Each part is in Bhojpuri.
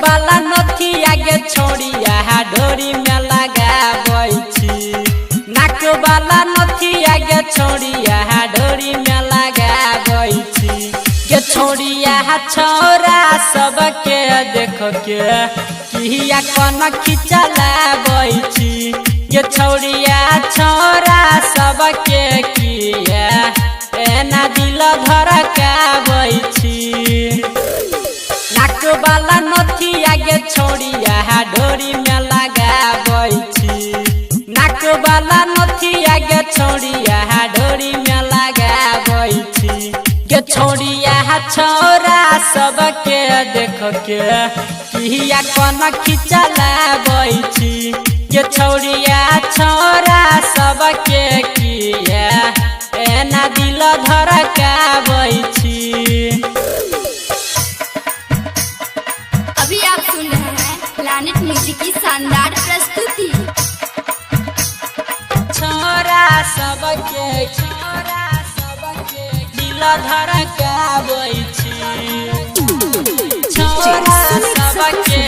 वाला नथिया गे छोड़िया ढोरी में लगाबै छी। नाक वाला नथिया गे छोड़िया ढोरी में लगाबै छी। गे छोड़िया छौरा सबके देख के किया कन खिचलाबै छी। गे छोड़िया छौरा सबके किया एना दिल धड़काबै छी। नाक वाला नथिया गे छोड़िया ढोरी में लगाबै छी। नाक वाला नथिया गे छोड़िया ढोरी में लगाबै छी। गे छोड़िया छौरा सबके देख के किया कन खिचलाबै छी। गे छोड़िया छौरा सबके किया एना दिल धड़काबै छी। अभी आप सुन रहे हैं प्लैनेट म्यूजिक की शानदार प्रस्तुति। छोरा सबके दिल धड़काबै छी। छोरा सबके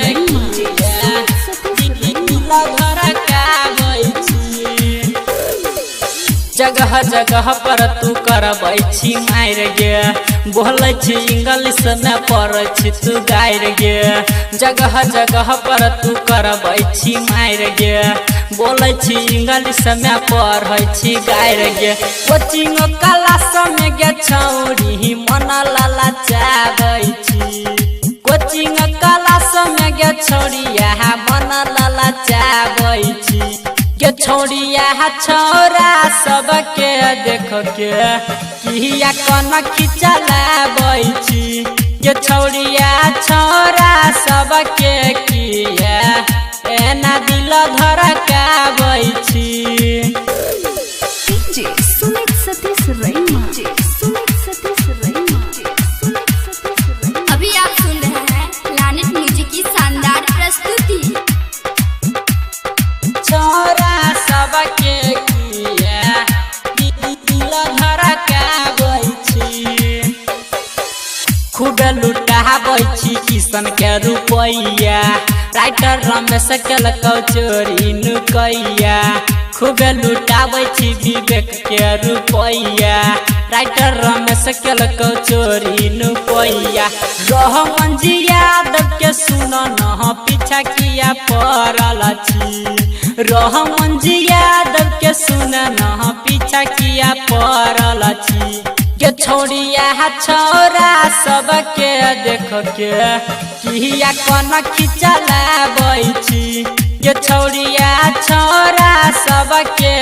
दिल धड़काबै छी। जगह जगह पर तू करबै छी मार गे। बोलै छी इंग्लिश में पढ़ै छी तू गायर गे। जगह जगह पर तू करबै छी मार गे। बोलै छी इंग्लिश में पढ़ै छी गायर गे। कोचिंग क्लास में गे छौरी मन ललचाबै छी। कोचिंग क्लास में गे छौरिया मन ललचाबै छी। गे छोड़िया छौरा सबके देख के किया कन खिचलाबै छी। गे छोड़िया छौरा सबके किया एना दिल धड़काबै छी। अभी आप सुन रहे हैं प्लैनेट म्यूजिक की शानदार प्रस्तुति। छोरा सबके किया दिल धड़काबै छी। खूब लुटाबै छी किशन के रुपैया। राइटर रमेश केलकौ चोरी नुकैया। खूब लुटाबै छी विवेक के रुपैया। राइटर रमेश केलकौ चोरी नुकैया। रहमान जी यादव के सुन न पीछा किया पड़ल छी। रहमान जी यादव के सुन न पीछा किया पड़ल छी। गे छोड़िया छौरा सबके देख के किया कन खिचलाबै छी। गे छोड़िया छौरा सबके